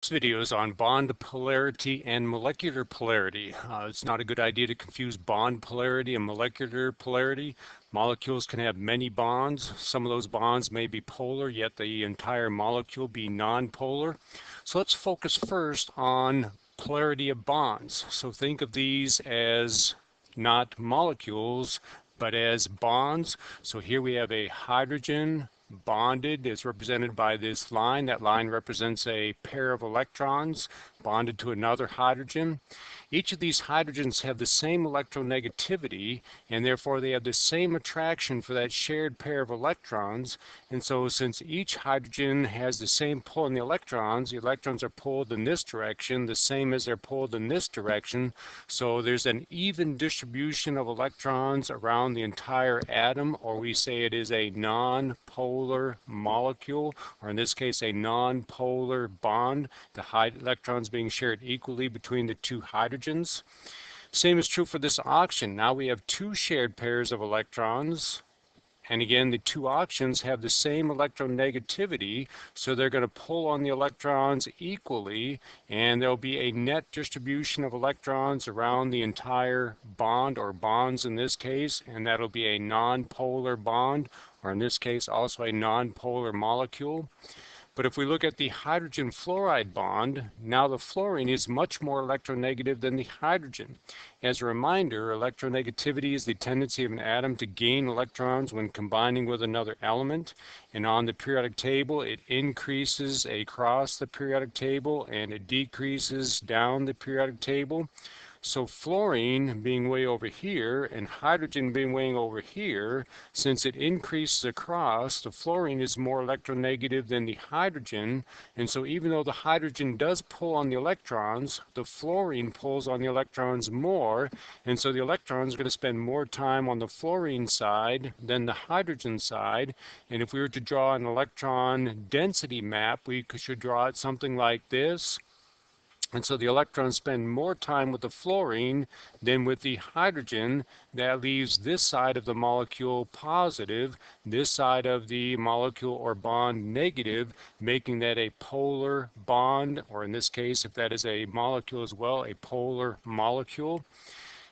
This video is on bond polarity and molecular polarity. It's not a good idea to confuse bond polarity and molecular polarity. Molecules can have many bonds. Some of those bonds may be polar, yet the entire molecule be nonpolar. So let's focus first on polarity of bonds. So think of these as not molecules, but as bonds. So here we have a hydrogen bonded is represented by this line. That line represents a pair of electrons bonded to another hydrogen. Each of these hydrogens have the same electronegativity, and therefore they have the same attraction for that shared pair of electrons. And so since each hydrogen has the same pull on the electrons are pulled in this direction, the same as they're pulled in this direction. So there's an even distribution of electrons around the entire atom, or we say it is a non-polar molecule, or in this case a non-polar bond, the electrons being shared equally between the two hydrogens. Same is true for this oxygen. Now we have two shared pairs of electrons. And again, the two oxygens have the same electronegativity, so they're going to pull on the electrons equally, and there'll be a net distribution of electrons around the entire bond, or bonds in this case, and that'll be a nonpolar bond, or in this case also a nonpolar molecule. But if we look at the hydrogen fluoride bond, now the fluorine is much more electronegative than the hydrogen. As a reminder, electronegativity is the tendency of an atom to gain electrons when combining with another element. And on the periodic table, it increases across the periodic table and it decreases down the periodic table. So fluorine being way over here and hydrogen being way over here, since it increases across, the fluorine is more electronegative than the hydrogen. And so even though the hydrogen does pull on the electrons, the fluorine pulls on the electrons more. And so the electrons are going to spend more time on the fluorine side than the hydrogen side. And if we were to draw an electron density map, we should draw it something like this. And so the electrons spend more time with the fluorine than with the hydrogen. That leaves this side of the molecule positive, this side of the molecule or bond negative, making that a polar bond, or in this case, if that is a molecule as well, a polar molecule.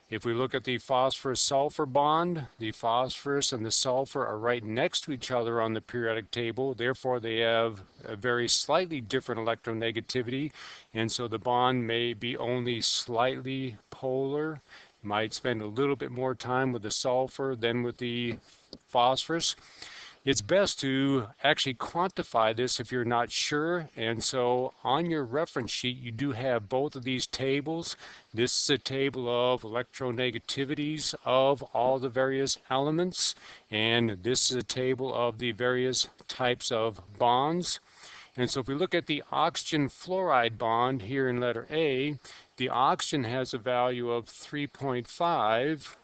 If we look at the phosphorus-sulfur bond, the phosphorus and the sulfur are right next to each other on the periodic table. Therefore, they have a very slightly different electronegativity, and so the bond may be only slightly polar. Might spend a little bit more time with the sulfur than with the phosphorus. It's best to actually quantify this if you're not sure. And so on your reference sheet, you do have both of these tables. This is a table of electronegativities of all the various elements. And this is a table of the various types of bonds. And so if we look at the oxygen fluoride bond here in letter A, the oxygen has a value of 3.5.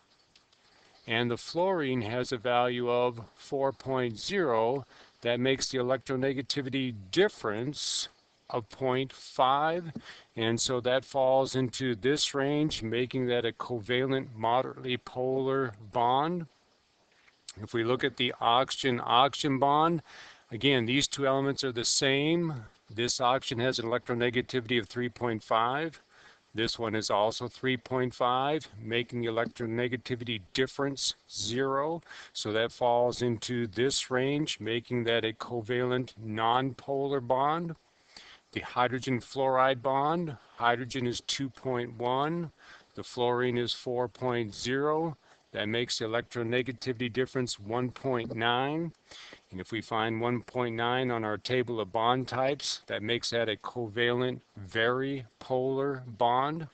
and the fluorine has a value of 4.0. That makes the electronegativity difference of 0.5, and so that falls into this range, making that a covalent moderately polar bond. If we look at the oxygen-oxygen bond, again, these two elements are the same. This oxygen has an electronegativity of 3.5. This one is also 3.5, making the electronegativity difference 0. So that falls into this range, making that a covalent nonpolar bond. The hydrogen fluoride bond, hydrogen is 2.1, the fluorine is 4.0. That makes the electronegativity difference 1.9. And if we find 1.9 on our table of bond types, that makes that a covalent very polar bond.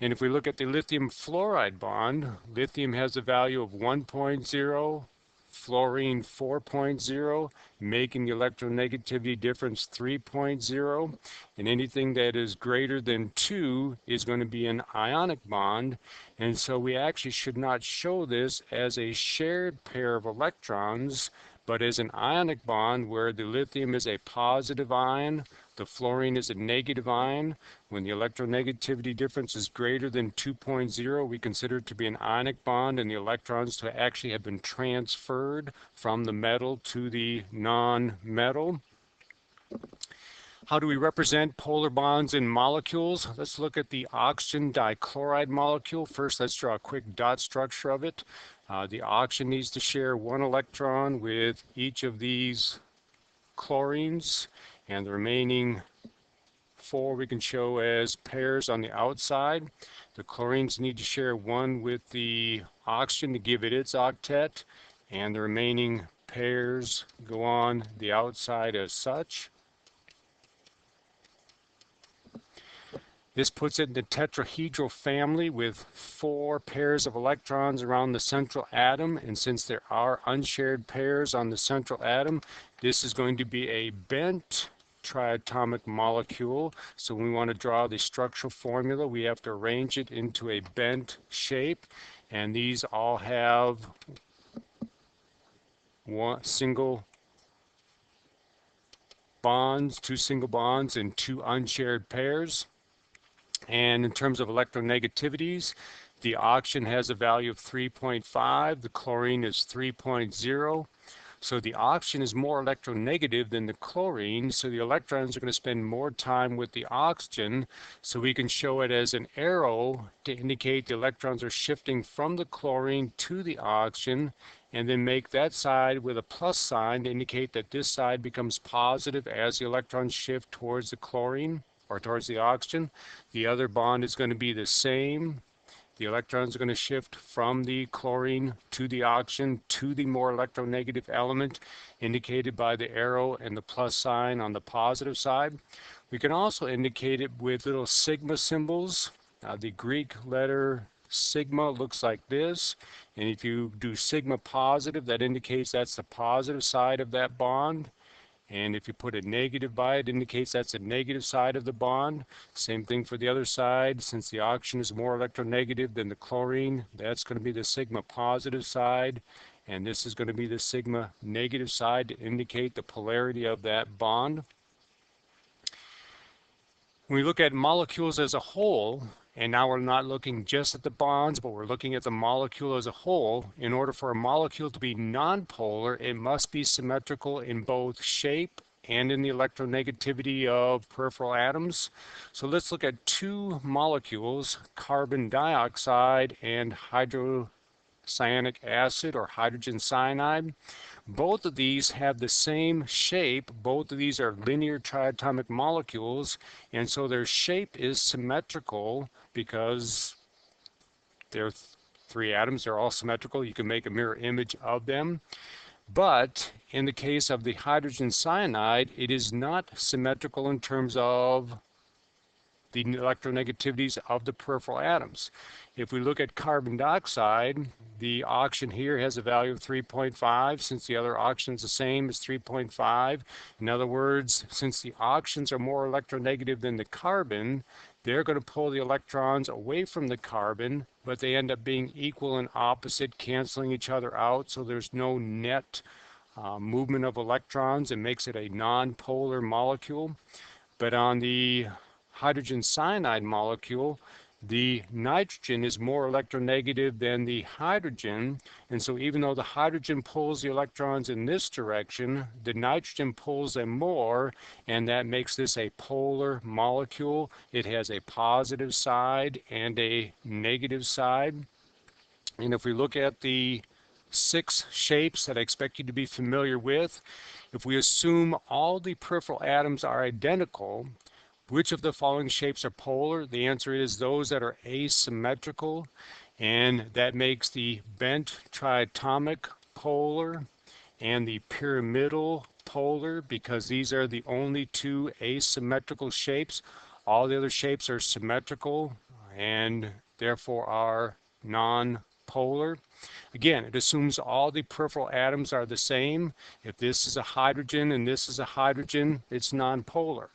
And if we look at the lithium fluoride bond, lithium has a value of 1.0, fluorine 4.0, making the electronegativity difference 3.0. And anything that is greater than 2 is going to be an ionic bond. And so we actually should not show this as a shared pair of electrons, but as an ionic bond where the lithium is a positive ion, the fluorine is a negative ion. When the electronegativity difference is greater than 2.0, we consider it to be an ionic bond and the electrons to actually have been transferred from the metal to the non-metal. How do we represent polar bonds in molecules? Let's look at the oxygen dichloride molecule. First, let's draw a quick dot structure of it. The oxygen needs to share one electron with each of these chlorines, and the remaining four we can show as pairs on the outside. The chlorines need to share one with the oxygen to give it its octet, and the remaining pairs go on the outside as such. This puts it in the tetrahedral family with four pairs of electrons around the central atom, and since there are unshared pairs on the central atom, this is going to be a bent triatomic molecule. So when we want to draw the structural formula, we have to arrange it into a bent shape, and these all have one single bonds, two single bonds, and two unshared pairs. And in terms of electronegativities, the oxygen has a value of 3.5, the chlorine is 3.0. So the oxygen is more electronegative than the chlorine, so the electrons are going to spend more time with the oxygen. So we can show it as an arrow to indicate the electrons are shifting from the chlorine to the oxygen, and then make that side with a plus sign to indicate that this side becomes positive as the electrons shift towards the chlorine or towards the oxygen. The other bond is going to be the same. The electrons are going to shift from the chlorine to the oxygen to the more electronegative element indicated by the arrow and the plus sign on the positive side. We can also indicate it with little sigma symbols. The Greek letter sigma looks like this, and if you do sigma positive, that indicates that's the positive side of that bond. And if you put a negative by it, indicates that's the negative side of the bond. Same thing for the other side. Since the oxygen is more electronegative than the chlorine, that's going to be the sigma positive side. And this is going to be the sigma negative side to indicate the polarity of that bond. When we look at molecules as a whole, and now we're not looking just at the bonds, but we're looking at the molecule as a whole, in order for a molecule to be nonpolar, it must be symmetrical in both shape and in the electronegativity of peripheral atoms. So let's look at two molecules, carbon dioxide and hydrocyanic acid or hydrogen cyanide. Both of these have the same shape. Both of these are linear triatomic molecules, and so their shape is symmetrical because they're three atoms. They're all symmetrical. You can make a mirror image of them. But in the case of the hydrogen cyanide, it is not symmetrical in terms of the electronegativities of the peripheral atoms. If we look at carbon dioxide, the oxygen here has a value of 3.5 since the other oxygen is the same as 3.5. In other words, since the oxygens are more electronegative than the carbon, they're going to pull the electrons away from the carbon, but they end up being equal and opposite, canceling each other out, so there's no net movement of electrons. It makes it a non-polar molecule. But on the hydrogen cyanide molecule, the nitrogen is more electronegative than the hydrogen, and so even though the hydrogen pulls the electrons in this direction, the nitrogen pulls them more, and that makes this a polar molecule. It has a positive side and a negative side. And if we look at the 6 shapes that I expect you to be familiar with, if we assume all the peripheral atoms are identical, which of the following shapes are polar? The answer is those that are asymmetrical, and that makes the bent triatomic polar and the pyramidal polar because these are the only two asymmetrical shapes. All the other shapes are symmetrical and therefore are non-polar. Again, it assumes all the peripheral atoms are the same. If this is a hydrogen and this is a hydrogen, it's non-polar.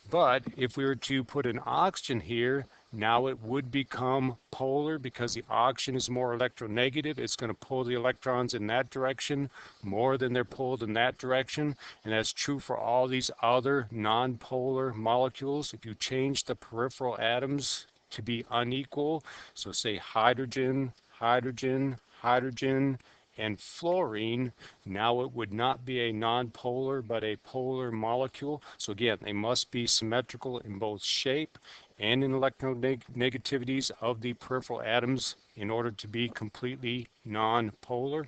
But if we were to put an oxygen here, now it would become polar because the oxygen is more electronegative. It's going to pull the electrons in that direction more than they're pulled in that direction. And that's true for all these other non-polar molecules. If you change the peripheral atoms to be unequal, so say hydrogen, hydrogen, hydrogen, and fluorine, now it would not be a nonpolar but a polar molecule. So again, they must be symmetrical in both shape and in electronegativities of the peripheral atoms in order to be completely nonpolar.